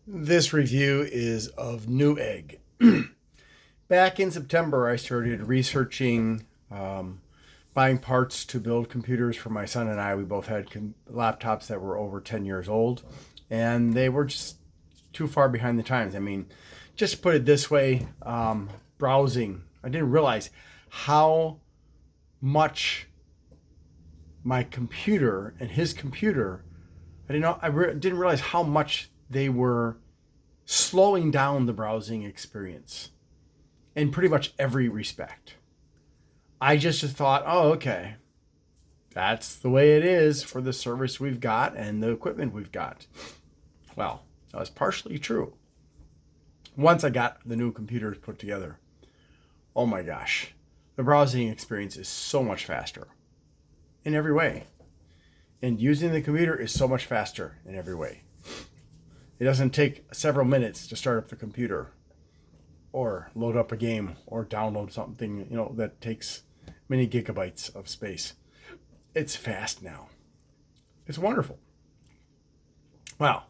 This review is of NewEgg. Back in September, I started researching buying parts to build computers for my son and I. We both had laptops that were over 10 years old, and they were just too far behind the times. I mean, just to put it this way, browsing, I didn't realize how much my computer and his computer, didn't realize how much they were slowing down the browsing experience in pretty much every respect. I just thought, oh, okay, that's the way it is for the service we've got and the equipment we've got. Well, that was partially true. Once I got the new computers put together, oh my gosh, the browsing experience is so much faster in every way. And using the computer is so much faster in every way. It doesn't take several minutes to start up the computer or load up a game or download something, that takes many gigabytes of space. It's fast now. It's wonderful. Well,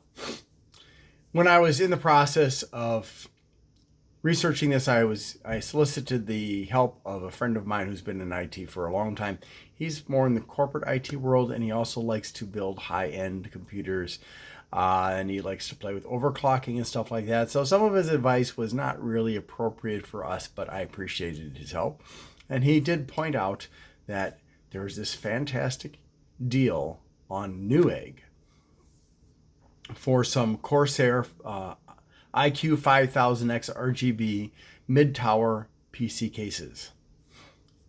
when I was in the process of researching this, I solicited the help of a friend of mine who's been in IT for a long time. He's more in the corporate IT world, and he also likes to build high-end computers, and he likes to play with overclocking and stuff like that. So some of his advice was not really appropriate for us, but I appreciated his help. And he did point out that there's this fantastic deal on NewEgg for some Corsair IQ 5000X RGB mid-tower PC cases.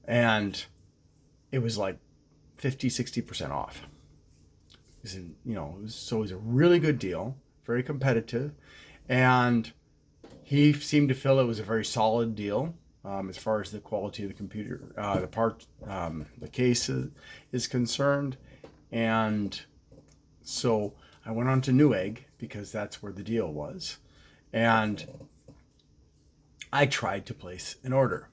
And it was like 50-60% off. So it was a really good deal, very competitive. And he seemed to feel it was a very solid deal as far as the quality of the computer, the case is concerned. And so I went on to NewEgg because that's where the deal was. And I tried to place an order.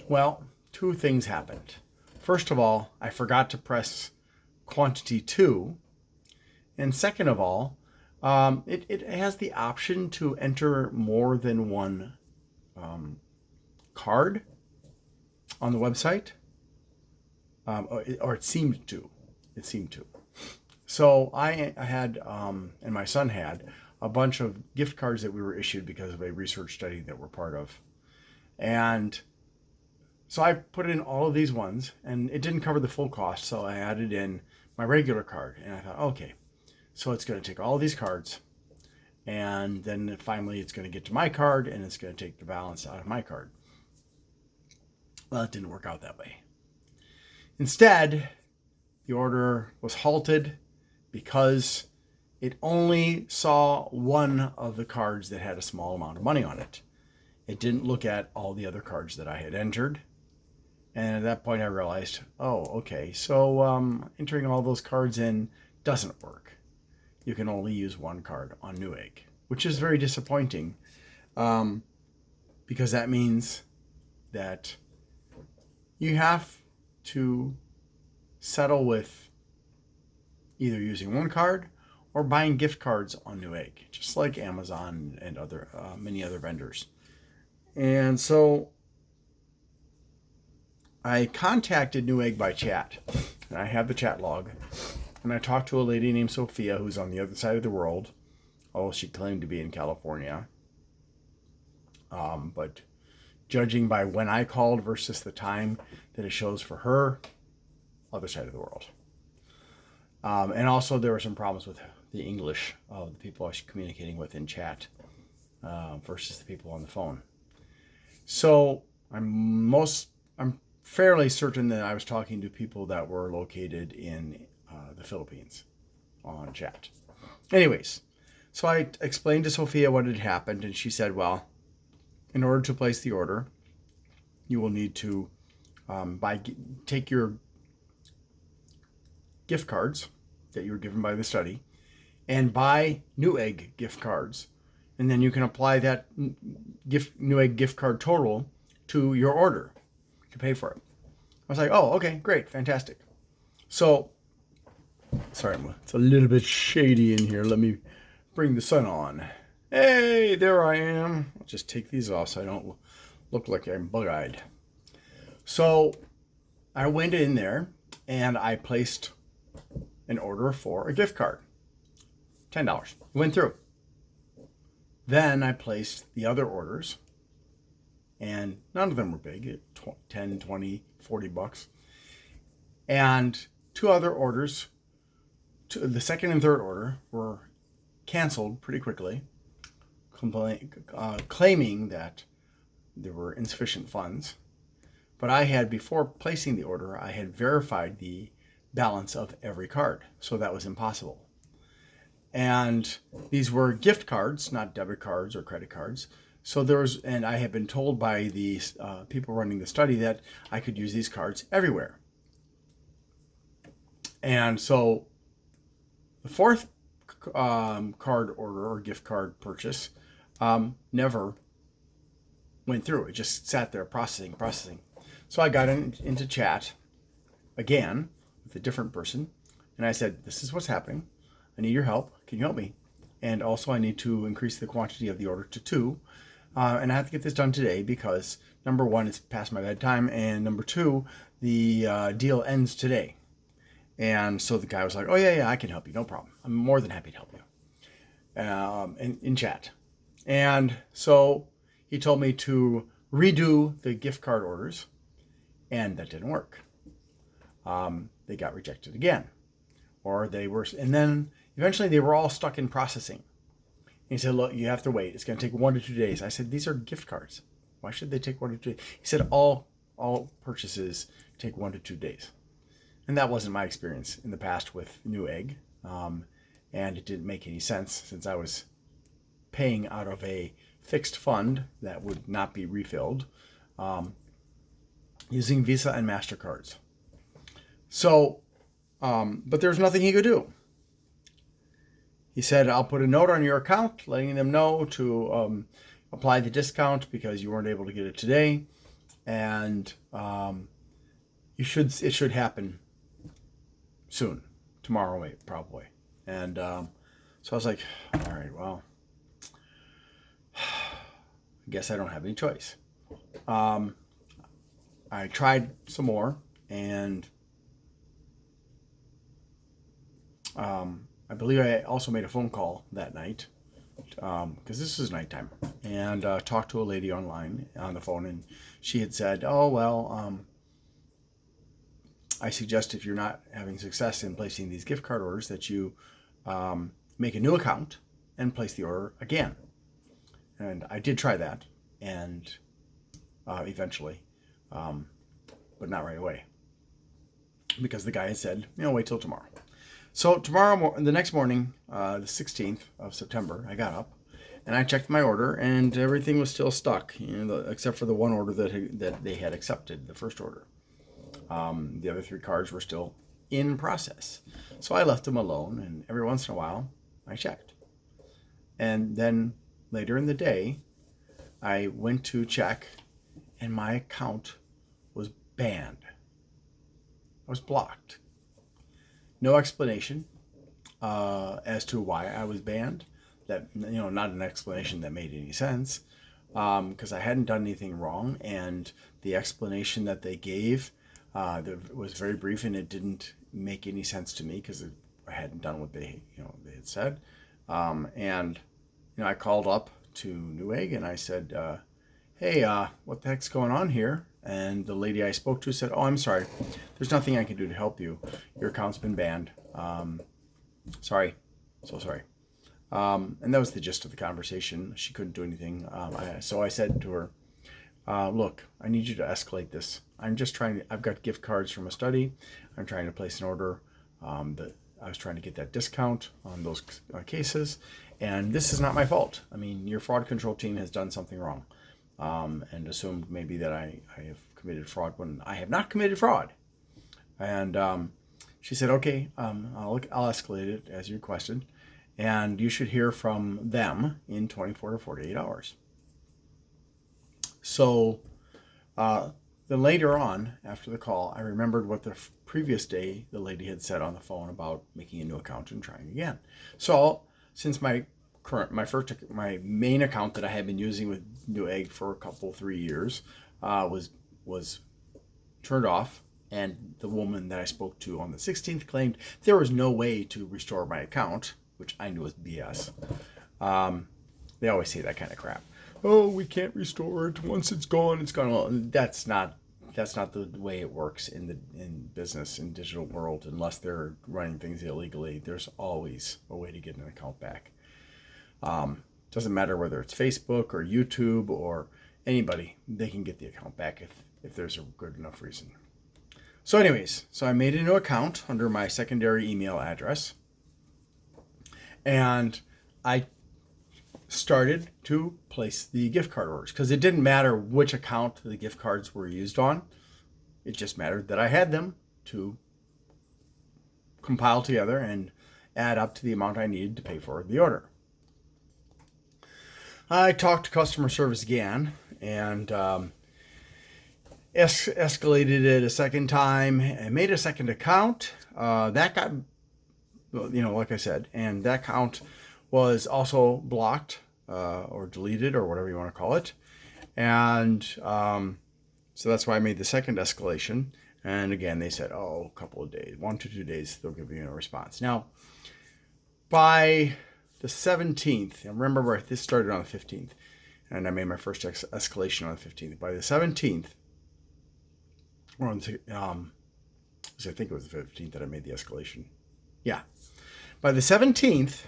Well, two things happened. First of all, I forgot to press quantity 2. And second of all, it has the option to enter more than one card on the website. Or it seemed to. It seemed to. So I had, and my son had, a bunch of gift cards that we were issued because of a research study that we're part of. And so I put in all of these ones, and it didn't cover the full cost, so I added in my regular card. And I thought, okay, so it's going to take all these cards, and then finally it's going to get to my card, and it's going to take the balance out of my card. Well, it didn't work out that way. Instead, the order was halted because it only saw one of the cards that had a small amount of money on it. It didn't look at all the other cards that I had entered. And at that point I realized, oh, okay, so entering all those cards in doesn't work. You can only use one card on NewEgg, which is very disappointing because that means that you have to settle with either using one card or buying gift cards on NewEgg, just like Amazon and other many other vendors. And so I contacted NewEgg by chat, and I have the chat log. And I talked to a lady named Sophia who's on the other side of the world. Oh, she claimed to be in California. But judging by when I called versus the time that it shows for her, other side of the world. And also there were some problems with the English of the people I was communicating with in chat versus the people on the phone. So I'm fairly certain that I was talking to people that were located in the Philippines on chat. Anyways, so I explained to Sophia what had happened, and she said, well, in order to place the order, you will need to take your gift cards that you were given by the study and buy NewEgg gift cards. And then you can apply that NewEgg gift card total to your order to pay for it. I was like, oh, okay, great, fantastic. So, sorry, it's a little bit shady in here. Let me bring the sun on. Hey, there I am. I'll just take these off so I don't look like I'm bug-eyed. So I went in there and I placed an order for a gift card. $10. Went through. Then I placed the other orders, and none of them were big, 10, 20, 40 bucks. And two other orders, the second and third order, were canceled pretty quickly, claiming that there were insufficient funds. But I had, before placing the order, I had verified the balance of every card, so that was impossible. And these were gift cards, not debit cards or credit cards. So there was, and I had been told by the people running the study that I could use these cards everywhere. And so the fourth card order or gift card purchase never went through. It just sat there processing. So I got into chat again with a different person, and I said, this is what's happening. I need your help. Can you help me? And also I need to increase the quantity of the order to 2. And I have to get this done today because, number 1, it's past my bedtime, and number 2, the deal ends today. And so the guy was like, oh, yeah, I can help you. No problem. I'm more than happy to help you in chat. And so he told me to redo the gift card orders, and that didn't work. They got rejected again. Or they were, and then eventually they were all stuck in processing. And he said, look, you have to wait. It's going to take 1 to 2 days. I said, these are gift cards. Why should they take 1 to 2 days? He said, all purchases take 1 to 2 days. And that wasn't my experience in the past with NewEgg. And it didn't make any sense since I was paying out of a fixed fund that would not be refilled using Visa and MasterCards. So, but there's nothing he could do. He said, I'll put a note on your account letting them know to apply the discount because you weren't able to get it today. And it should happen soon, tomorrow probably. And so I was like, all right, well, I guess I don't have any choice. I tried some more, and I believe I also made a phone call that night because this is nighttime, and talked to a lady online on the phone, and she had said, oh, well, I suggest if you're not having success in placing these gift card orders that you make a new account and place the order again. And I did try that, and eventually, but not right away, because the guy had said, wait till tomorrow. So the next morning, the 16th of September, I got up and I checked my order, and everything was still stuck, except for the one order that they had accepted, the first order. The other 3 cards were still in process. So I left them alone, and every once in a while, I checked. And then later in the day, I went to check, and my account was banned. I was blocked. No explanation as to why I was banned. That, not an explanation that made any sense, because I hadn't done anything wrong, and the explanation that they gave was very brief, and it didn't make any sense to me because I hadn't done what they had said. And I called up to NewEgg and I said, hey, what the heck's going on here? And the lady I spoke to said, oh, I'm sorry. There's nothing I can do to help you. Your account's been banned. Sorry. So sorry. And that was the gist of the conversation. She couldn't do anything. So I said to her, look, I need you to escalate this. I've got gift cards from a study. I'm trying to place an order. I was trying to get that discount on those cases. And this is not my fault. I mean, your fraud control team has done something wrong. And assumed maybe that I have committed fraud when I have not committed fraud. And she said, okay, I'll escalate it as you requested, and you should hear from them in 24 to 48 hours. So then later on, after the call, I remembered what the previous day the lady had said on the phone about making a new account and trying again. So since my my main account that I had been using with NewEgg for 3 years was turned off, and the woman that I spoke to on the 16th claimed there was no way to restore my account, which I knew was BS. They always say that kind of crap. Oh, we can't restore it. Once it's gone, it's gone. Well, that's not the way it works in business, in digital world. Unless they're running things illegally, there's always a way to get an account back. Doesn't matter whether it's Facebook or YouTube or anybody, they can get the account back if there's a good enough reason. So anyways, I made a new account under my secondary email address, and I started to place the gift card orders, because it didn't matter which account the gift cards were used on. It just mattered that I had them to compile together and add up to the amount I needed to pay for the order. I talked to customer service again and escalated it a second time and made a second account. That got, like I said, and that account was also blocked or deleted or whatever you want to call it. And so that's why I made the second escalation. And again, they said, a couple of days, 1 to 2 days, they'll give you a response. Now, by the 17th, and remember, this started on the 15th, and I made my first escalation on the 15th. By the 17th, or on I think it was the 15th that I made the escalation. Yeah. By the 17th,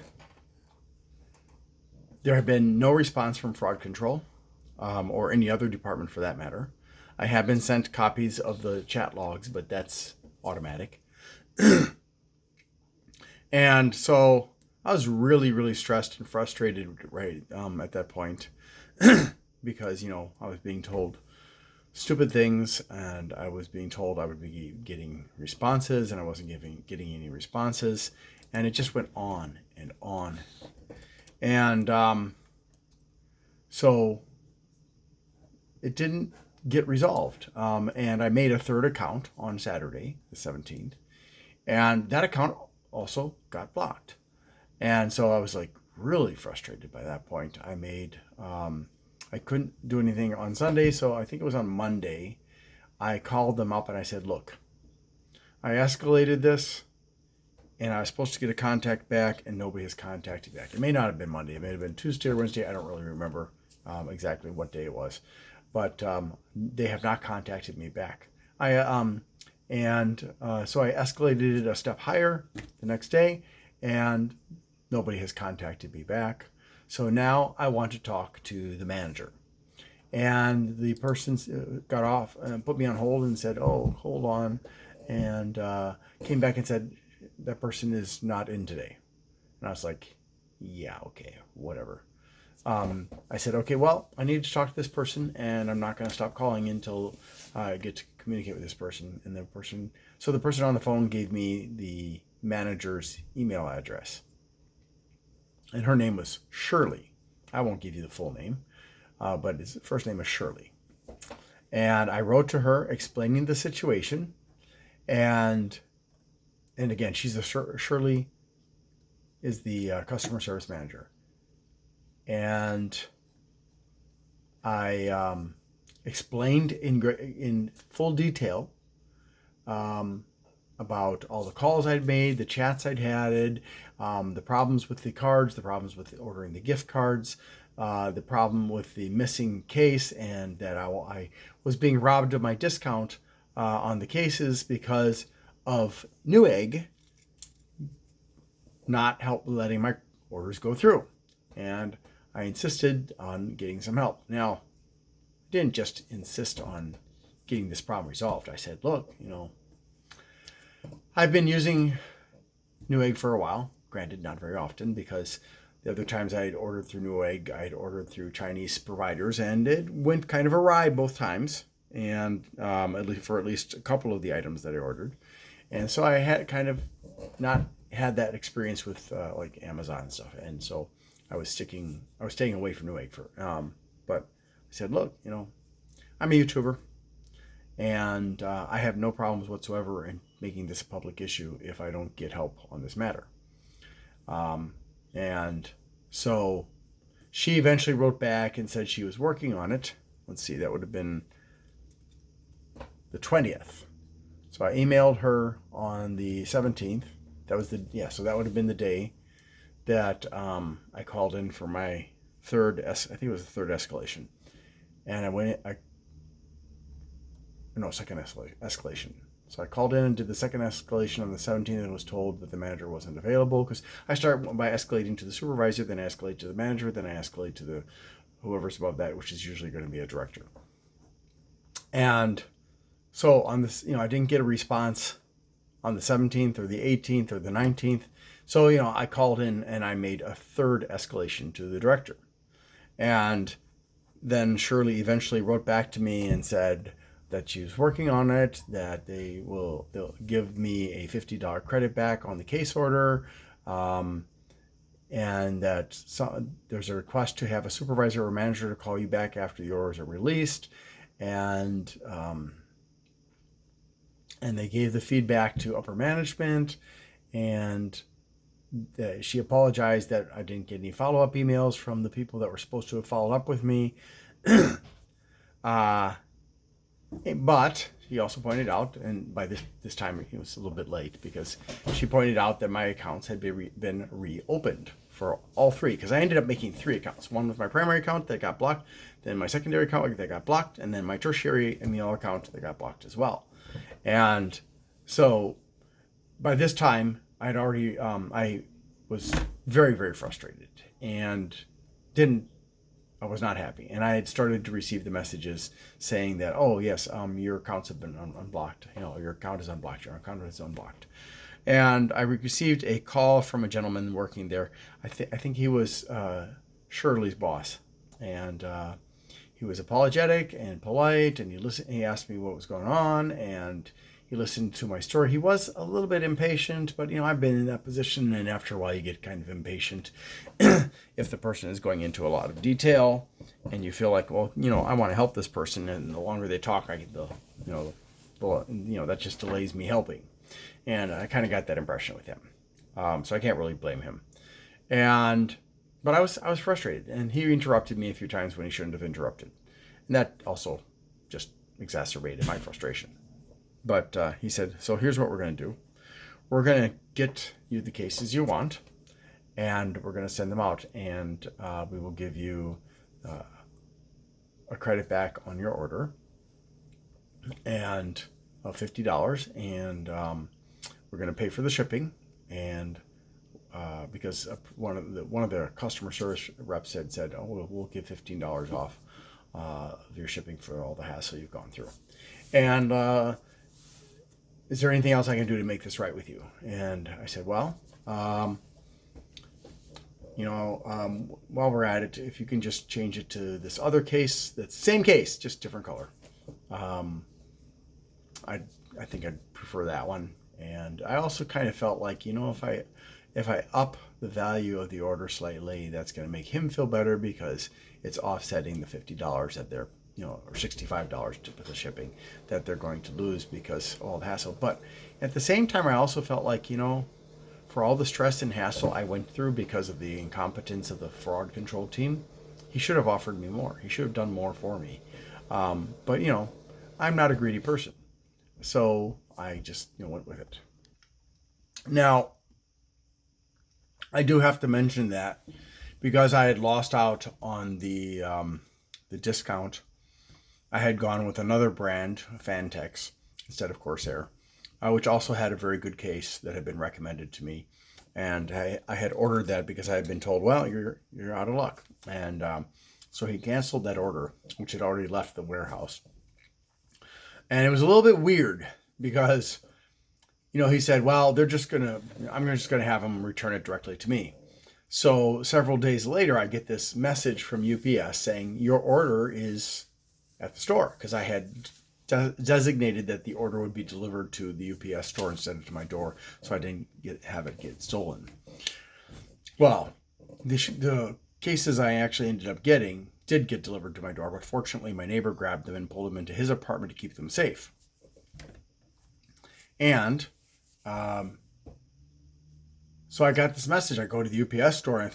there had been no response from fraud control or any other department for that matter. I have been sent copies of the chat logs, but that's automatic. And so I was really, really stressed and frustrated right at that point because, I was being told stupid things, and I was being told I would be getting responses, and I wasn't getting any responses. And it just went on and on. And so it didn't get resolved. And I made a third account on Saturday, the 17th, and that account also got blocked. And so I was like really frustrated by that point. I couldn't do anything on Sunday, so I think it was on Monday. I called them up and I said, look, I escalated this, and I was supposed to get a contact back, and nobody has contacted back. It may not have been Monday. It may have been Tuesday or Wednesday. I don't really remember exactly what day it was. But they have not contacted me back. So I escalated it a step higher the next day, and nobody has contacted me back. So now I want to talk to the manager. And the person got off and put me on hold and said, oh, hold on. And came back and said, that person is not in today. And I was like, yeah, okay, whatever. I said, okay, well, I need to talk to this person, and I'm not going to stop calling until I get to communicate with this person. And the person on the phone gave me the manager's email address. And her name was Shirley. I won't give you the full name, but his first name is Shirley. And I wrote to her explaining the situation. And again, Shirley is the customer service manager. And I explained in full detail about all the calls I'd made, the chats I'd had, the problems with the cards, the problems with ordering the gift cards, the problem with the missing case, and that I was being robbed of my discount on the cases because of NewEgg not letting my orders go through. And I insisted on getting some help. Now, I didn't just insist on getting this problem resolved. I said, look, I've been using NewEgg for a while. Granted, not very often, because the other times I had ordered through NewEgg, I had ordered through Chinese providers, and it went kind of awry both times, and at least a couple of the items that I ordered. And so I had kind of not had that experience with like Amazon and stuff, and so I was staying away from NewEgg but I said, look, I'm a YouTuber, and I have no problems whatsoever in making this a public issue if I don't get help on this matter. And So she eventually wrote back and said she was working on it. Let's see, that would have been the 20th. So I emailed her on the 17th. So that would have been the day that I called in for my I think it was the third escalation. And second escalation. So I called in and did the second escalation on the 17th and was told that the manager wasn't available, because I start by escalating to the supervisor, then I escalate to the manager, then I escalate to the whoever's above that, which is usually going to be a director. And so on this, I didn't get a response on the 17th or the 18th or the 19th. So, I called in and I made a third escalation to the director. And then Shirley eventually wrote back to me and said that she was working on it, that they'll give me a $50 credit back on the case order, and that there's a request to have a supervisor or manager to call you back after the orders are released, and they gave the feedback to upper management, and she apologized that I didn't get any follow-up emails from the people that were supposed to have followed up with me. But she also pointed out, and by this time it was a little bit late, because she pointed out that my accounts had been reopened for all three, because I ended up making 3 accounts. One was my primary account that got blocked, then my secondary account that got blocked, and then my tertiary email account that got blocked as well. And so by this time, I'd already, I was very, very frustrated and I was not happy. And I had started to receive the messages saying that, oh, yes, your accounts have been unblocked. Your account is unblocked. Your account is unblocked. And I received a call from a gentleman working there. I think he was Shirley's boss. And he was apologetic and polite. And he asked me what was going on. And he listened to my story. He was a little bit impatient, but I've been in that position, and after a while you get kind of impatient if the person is going into a lot of detail, and you feel like, well, I want to help this person, and the longer they talk, that just delays me helping, and I kind of got that impression with him, so I can't really blame him, but I was frustrated, and he interrupted me a few times when he shouldn't have interrupted, and that also just exacerbated my frustration. But he said, so here's what we're going to do. We're going to get you the cases you want, and we're going to send them out, and we will give you a credit back on your order, and $50, and we're going to pay for the shipping, and because one of the customer service reps had said, oh, we'll give $15 off of your shipping for all the hassle you've gone through. And is there anything else I can do to make this right with you? And I said, well, while we're at it, if you can just change it to this other case, that's the same case, just different color. I think I'd prefer that one. And I also kind of felt like, if I up the value of the order slightly, that's going to make him feel better, because it's offsetting the $50 that they're or $65 to put the shipping that they're going to lose because of all the hassle. But at the same time, I also felt like, for all the stress and hassle I went through because of the incompetence of the fraud control team, he should have offered me more. He should have done more for me. But I'm not a greedy person. So I just went with it. Now, I do have to mention that because I had lost out on the discount, I had gone with another brand, Fantex, instead of Corsair, which also had a very good case that had been recommended to me. And I had ordered that because I had been told, well, you're out of luck. And so he canceled that order, which had already left the warehouse. And it was a little bit weird because, he said, well, I'm just going to have them return it directly to me. So several days later, I get this message from UPS saying your order is at the store, because I had designated that the order would be delivered to the UPS store instead of to my door, so I didn't have it get stolen. Well, the cases I actually ended up getting did get delivered to my door, but fortunately my neighbor grabbed them and pulled them into his apartment to keep them safe. And So I got this message. I go to the UPS store, and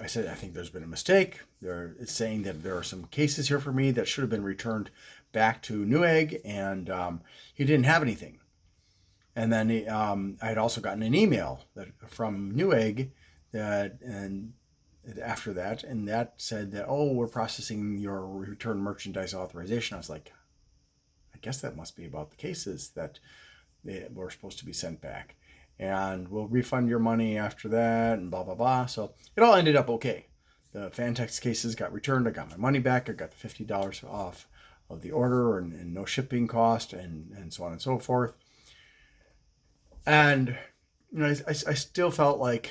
I said, I think there's been a mistake. It's saying that there are some cases here for me that should have been returned back to NewEgg, and he didn't have anything. And then I had also gotten an email from NewEgg and after that, and that said that, oh, we're processing your return merchandise authorization. I was like, I guess that must be about the cases that were supposed to be sent back, and we'll refund your money after that, and blah blah blah. So it all ended up okay. The Fantex cases got returned. I got my money back. I got the $50 off of the order, and no shipping cost, and so on and so forth. And I still felt like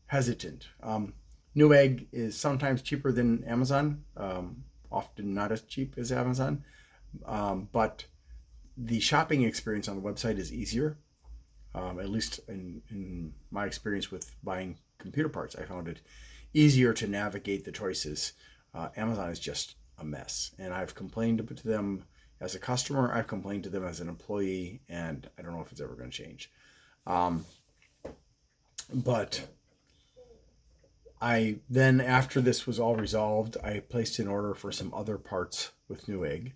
hesitant. NewEgg is sometimes cheaper than Amazon, often not as cheap as Amazon, but the shopping experience on the website is easier. At least in my experience with buying computer parts, I found it easier to navigate the choices. Amazon is just a mess, and I've complained to them as a customer. I've complained to them as an employee, and I don't know if it's ever going to change. But I then, after this was all resolved, I placed an order for some other parts with NewEgg,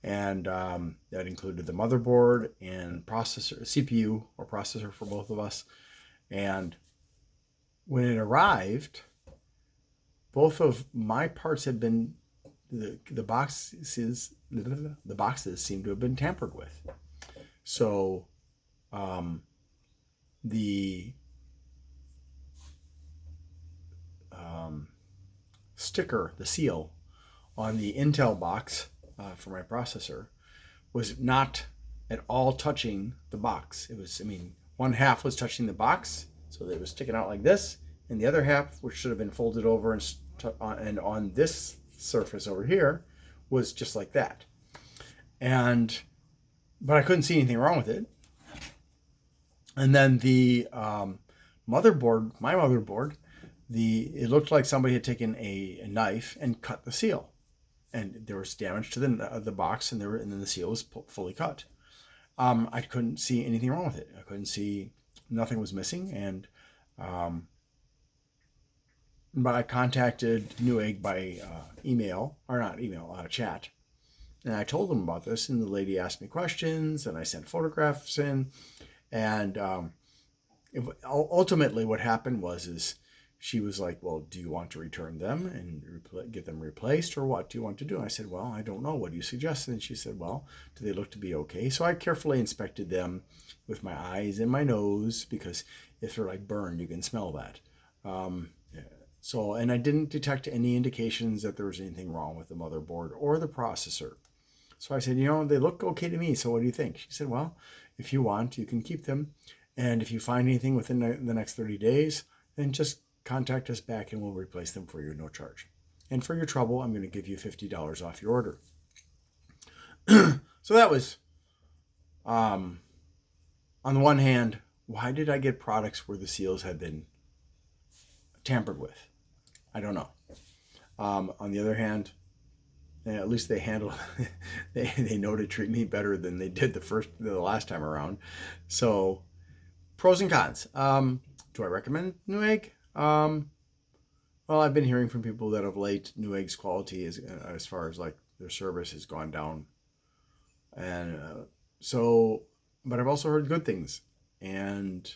and that included the motherboard and processor, CPU or processor for both of us. And when it arrived, both of my parts had been the boxes seemed to have been tampered with. So the sticker, the seal on the Intel box for my processor was not at all touching the box. It was, one half was touching the box, so it was sticking out like this, and the other half, which should have been folded over and on this surface over here, was just like that. But I couldn't see anything wrong with it. And then the motherboard, my motherboard, it looked like somebody had taken a knife and cut the seal, and there was damage to the box, and then the seal was fully cut. I couldn't see anything wrong with it. I couldn't see, nothing was missing, and but I contacted NewEgg by chat, and I told them about this, and the lady asked me questions, and I sent photographs in, and ultimately what happened is she was like, well, do you want to return them and get them replaced, or what do you want to do? And I said, well, I don't know. What do you suggest? And she said, well, do they look to be okay? So I carefully inspected them with my eyes and my nose, because if they're like burned, you can smell that. And I didn't detect any indications that there was anything wrong with the motherboard or the processor. So I said, they look okay to me. So what do you think? She said, well, if you want, you can keep them. And if you find anything within the next 30 days, then just contact us back and we'll replace them for you, no charge. And for your trouble, I'm going to give you $50 off your order. So that was, on the one hand, why did I get products where the seals had been tampered with? I don't know. On the other hand, at least they handle, they know to treat me better than they did the last time around. So pros and cons. Do I recommend NewEgg? Well, I've been hearing from people that of late NewEgg's quality is, as far as like their service, has gone down, and but I've also heard good things, and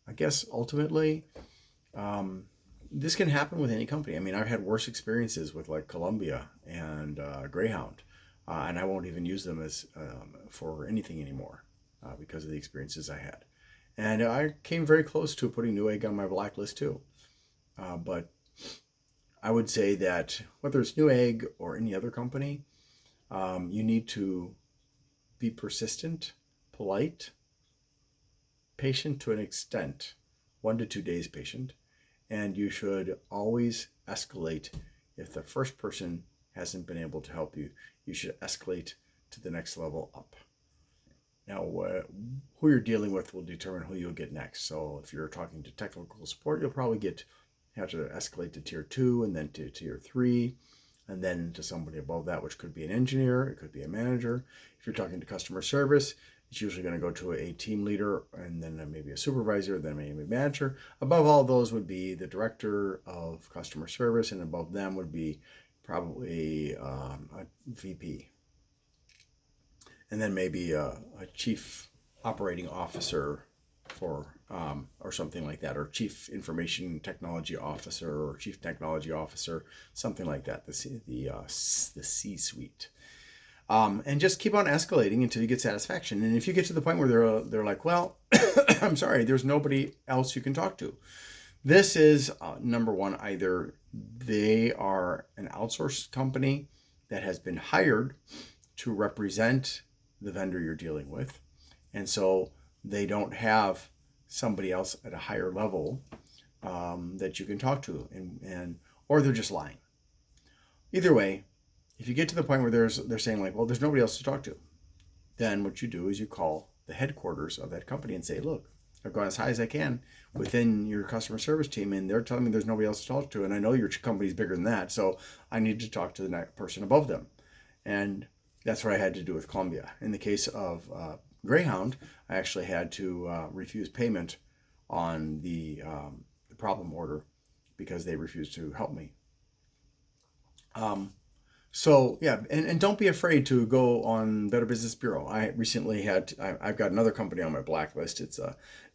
I guess ultimately, this can happen with any company. I've had worse experiences with like Columbia and Greyhound, and I won't even use them as for anything anymore because of the experiences I had. And I came very close to putting NewEgg on my blacklist too. But I would say that whether it's NewEgg or any other company, you need to be persistent, polite, patient to an extent, 1 to 2 days patient, and you should always escalate. If the first person hasn't been able to help you, you should escalate to the next level up. Now, who you're dealing with will determine who you'll get next. So if you're talking to technical support, you'll probably have to escalate to tier 2, and then to tier 3, and then to somebody above that, which could be an engineer, it could be a manager. If you're talking to customer service, It's usually going to go to a team leader, and then maybe a supervisor, then maybe a manager. Above all those would be the director of customer service, and above them would be probably a VP. And then maybe a chief operating officer for or something like that, or chief information technology officer, or chief technology officer, something like that. The C-suite. And just keep on escalating until you get satisfaction. And if you get to the point where they're like, well, I'm sorry, there's nobody else you can talk to. This is number one, either they are an outsourced company that has been hired to represent the vendor you're dealing with, and so they don't have somebody else at a higher level that you can talk to, and or they're just lying. Either way, if you get to the point where they're saying like, well, there's nobody else to talk to, then what you do is you call the headquarters of that company and say, look, I've gone as high as I can within your customer service team, and they're telling me there's nobody else to talk to, and I know your company's bigger than that, so I need to talk to the next person above them. And that's what I had to do with Columbia. In the case of Greyhound, I actually had to refuse payment on the problem order because they refused to help me. So yeah, and don't be afraid to go on Better Business Bureau. I recently I've got another company on my blacklist. It's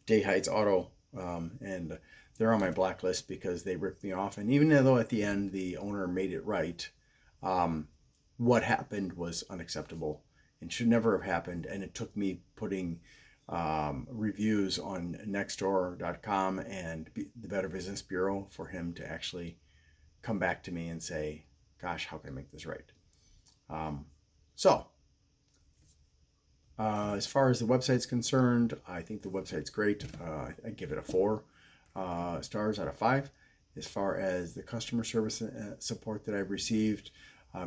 Day Heights Auto, and they're on my blacklist because they ripped me off. And even though at the end the owner made it right, what happened was unacceptable and should never have happened. And it took me putting reviews on Nextdoor.com and the Better Business Bureau for him to actually come back to me and say, gosh, how can I make this right? As far as the website's concerned, I think the website's great. I give it a 4 stars out of 5. As far as the customer service support that I've received,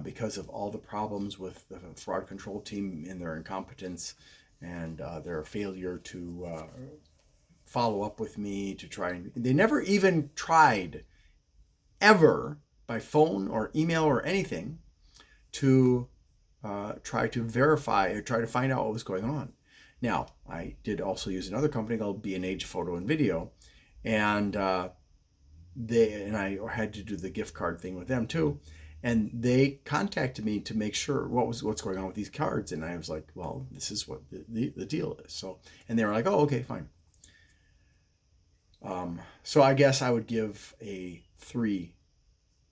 because of all the problems with the fraud control team and their incompetence and their failure to follow up with me to try. They never even tried ever by phone or email or anything to try to verify or try to find out what was going on. Now, I did also use another company called B&H Photo and Video, and I had to do the gift card thing with them too. And they contacted me to make sure what's going on with these cards, and I was like, well, this is what the deal is. So, and they were like, oh, okay, fine. So I guess I would give a 3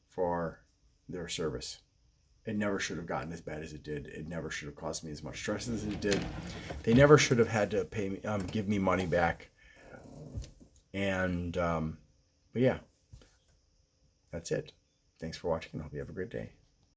for their service. It never should have gotten as bad as it did. It never should have caused me as much stress as it did. They never should have had to pay me, give me money back. And but yeah, that's it. Thanks for watching, and I hope you have a great day.